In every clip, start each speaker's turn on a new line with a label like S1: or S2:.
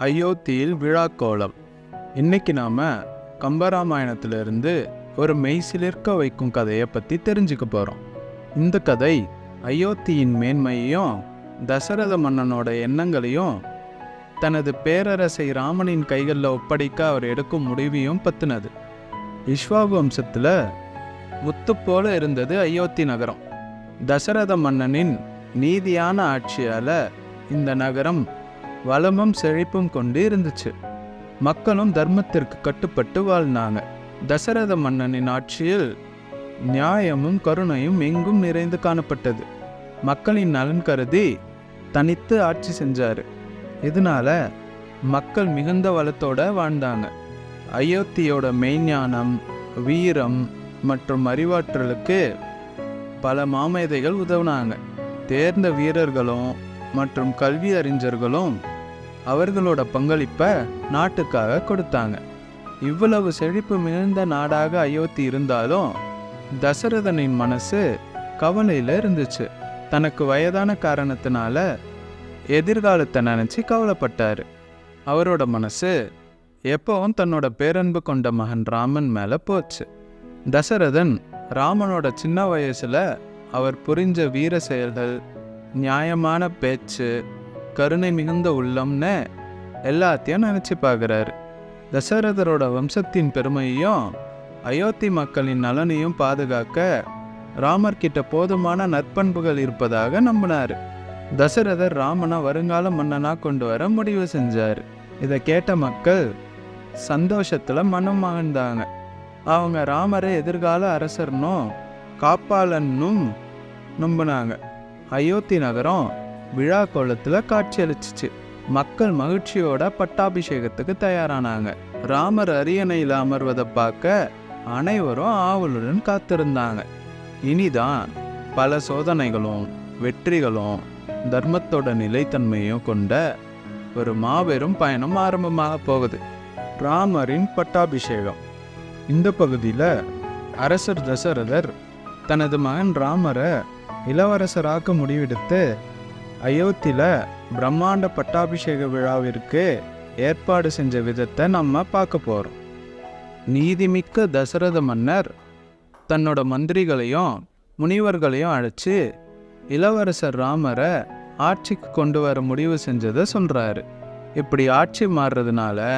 S1: அயோத்தியில் விழாக்கோலம். இன்னைக்கு நாம கம்பராமாயணத்திலிருந்து ஒரு மெய்சிலிர்க்க வைக்கும் கதையை பற்றி தெரிஞ்சுக்க போகிறோம். இந்த கதை அயோத்தியின் மேன்மையையும் தசரத மன்னனோட எண்ணங்களையும் தனது பேரரசை ராமனின் கைகளில் ஒப்படைக்க அவர் எடுக்கும் முடிவையும் பற்றினது. இஷ்வாகு வம்சத்தில் முத்து போல இருந்தது அயோத்தி நகரம். தசரத மன்னனின் நீதியான ஆட்சியால் இந்த நகரம் வளமும் செழிப்பும் கொண்டு இருந்துச்சு. மக்களும் தர்மத்திற்கு கட்டுப்பட்டு வாழ்ந்தாங்க. தசரத மன்னனின் ஆட்சியில் நியாயமும் கருணையும் எங்கும் நிறைந்து காணப்பட்டது. மக்களின் நலன் கருதி தனித்து ஆட்சி செஞ்சாரு. இதனால மக்கள் மிகுந்த வளத்தோட வாழ்ந்தாங்க. அயோத்தியோட மெய்ஞானம், வீரம் மற்றும் அறிவாற்றலுக்கு பல மாமேதைகள் உதவுனாங்க. தேர்ந்த வீரர்களும் மற்றும் கல்வி அறிஞர்களும் அவர்களோட பங்களிப்பை நாட்டுக்காக கொடுத்தாங்க. இவ்வளவு செழிப்பு மிகுந்த நாடாக அயோத்தி இருந்தாலும் தசரதனின் மனசு கவலையில் இருந்துச்சு. தனக்கு வயதான காரணத்தினால எதிர்காலத்தை நினச்சி கவலைப்பட்டாரு. அவரோட மனசு எப்பவும் தன்னோட பேரன்பு கொண்ட மகன் ராமன் மேலே போச்சு. தசரதன் ராமனோட சின்ன வயசுல அவர் புரிஞ்ச வீர செயல்கள், நியாயமான பேச்சு, கருணை மிகுந்த உள்ளம்னு எல்லாத்தையும் நினச்சி பார்க்குறாரு. தசரதரோட வம்சத்தின் பெருமையையும் அயோத்தி மக்களின் நலனையும் பாதுகாக்க ராமர்கிட்ட போதுமான நற்பண்புகள் இருப்பதாக நம்பினார். தசரதர் ராமனை வருங்கால மன்னனா கொண்டு வர முடிவு செஞ்சார். இதை கேட்ட மக்கள் சந்தோஷத்துல மனம் மகிழ்ந்தாங்க. அவங்க ராமரை எதிர்கால அரசர்னும் காப்பாளன்னும் நம்பினாங்க. அயோத்தி நகரம் விழா கோலத்தில் காட்சியளிச்சிச்சு. மக்கள் மகிழ்ச்சியோட பட்டாபிஷேகத்துக்கு தயாரானாங்க. ராமர் அரியணையில் அமர்வதை பார்க்க அனைவரும் ஆவலுடன் காத்திருந்தாங்க. இனிதான் பல சோதனைகளும் வெற்றிகளும் தர்மத்தோட நிலைத்தன்மையும் கொண்ட ஒரு மாபெரும் பயணம் ஆரம்பமாக போகுது. ராமரின் பட்டாபிஷேகம். இந்த பகுதியில் அரசர் தசரதர் தனது மகன் ராமரை இளவரசராக்க முடிவெடுத்து அயோத்தியில் பிரம்மாண்ட பட்டாபிஷேக விழாவிற்கு ஏற்பாடு செஞ்ச விதத்தை நம்ம பார்க்க போகிறோம். நீதிமிக்க தசரத மன்னர் தன்னோட மந்திரிகளையும் முனிவர்களையும் அழைச்சி இளவரசர் ராமரை ஆட்சிக்கு கொண்டு வர முடிவு செஞ்சதை சொல்கிறாரு. இப்படி ஆட்சி மாறுறதுனால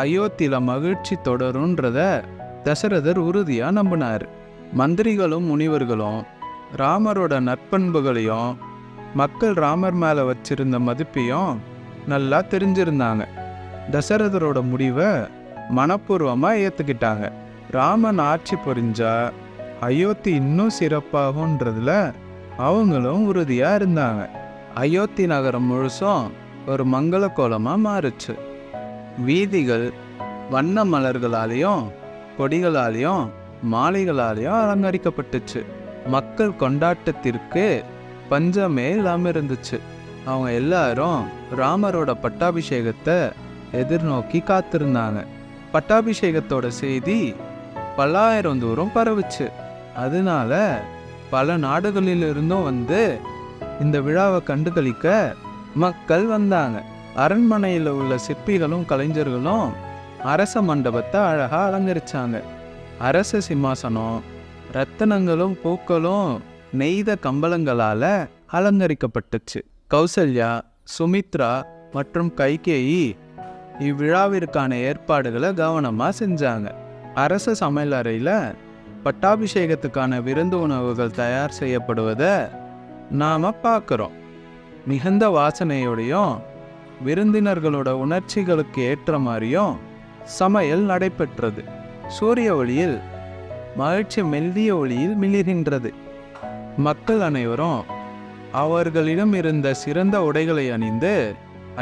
S1: அயோத்தியில் மகிழ்ச்சி தொடரும்ன்றத தசரதர் உறுதியாக நம்பினார். மந்திரிகளும் முனிவர்களும் ராமரோட நற்பண்புகளையும் மக்கள் ராமர் மேலே வச்சிருந்த மதிப்பையும் நல்லா தெரிஞ்சிருந்தாங்க. தசரதரோட முடிவை மனப்பூர்வமாக ஏற்றுக்கிட்டாங்க. ராமன் ஆட்சி புரிஞ்சா அயோத்தி இன்னும் சிறப்பாகுன்றதுல அவங்களும் உறுதியாக இருந்தாங்க. அயோத்தி நகரம் முழுசும் ஒரு மங்கள கோலமாக மாறுச்சு. வீதிகள் வண்ண மலர்களாலேயும் கொடிகளாலேயும் மாலைகளாலேயும் அலங்கரிக்கப்பட்டுச்சு. மக்கள் கொண்டாட்டத்திற்கு பஞ்சமே இல்லாமல் இருந்துச்சு. அவங்க எல்லாரும் ராமரோட பட்டாபிஷேகத்தை எதிர்நோக்கி காத்திருந்தாங்க. பட்டாபிஷேகத்தோட செய்தி பல்லாயிரம் தூரம் பரவுச்சு. அதனால பல நாடுகளிலிருந்தும் வந்து இந்த விழாவை கண்டுகளிக்க மக்கள் வந்தாங்க. அரண்மனையில் உள்ள சிற்பிகளும் கலைஞர்களும் அரச மண்டபத்தை அழகா அலங்கரிச்சாங்க. அரச சிம்மாசனம் ரத்தனங்களும் பூக்களும் நெய்த கம்பளங்களால அலங்கரிக்கப்பட்டுச்சு. கௌசல்யா, சுமித்ரா மற்றும் கைகேயி இவ்விழாவிற்கான ஏற்பாடுகளை கவனமா செஞ்சாங்க. அரச சமையலறையில பட்டாபிஷேகத்துக்கான விருந்து உணவுகள் தயார் செய்யப்படுவதை நாம பார்க்குறோம். மிகுந்த வாசனையோடையும் விருந்தினர்களோட உணர்ச்சிகளுக்கு ஏற்ற மாதிரியும் சமையல் நடைபெற்றது. சூரிய ஒளியில் மகிழ்ச்சி மெல்லிய ஒளியில் மிளிர்கின்றது. மக்கள் அனைவரும் அவர்களிடம் இருந்த சிறந்த உடைகளை அணிந்து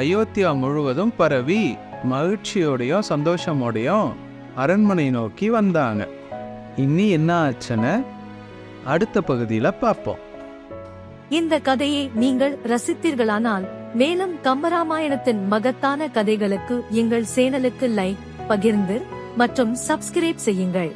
S1: அயோத்தியா முழுவதும் பரவி மகிழ்ச்சியோடையும் சந்தோஷமோடையும் அரண்மனை நோக்கி வந்தாங்க. இனி என்ன ஆச்சுன்னு அடுத்த பகுதியில் பார்ப்போம்.
S2: இந்த கதையை நீங்கள் ரசித்தீர்களானால் மேலும் கம்பராமாயணத்தின் மகத்தான கதைகளுக்கு எங்கள் சேனலுக்கு லைக், பகிர்ந்து மற்றும் சப்ஸ்கிரைப் செய்யுங்கள்.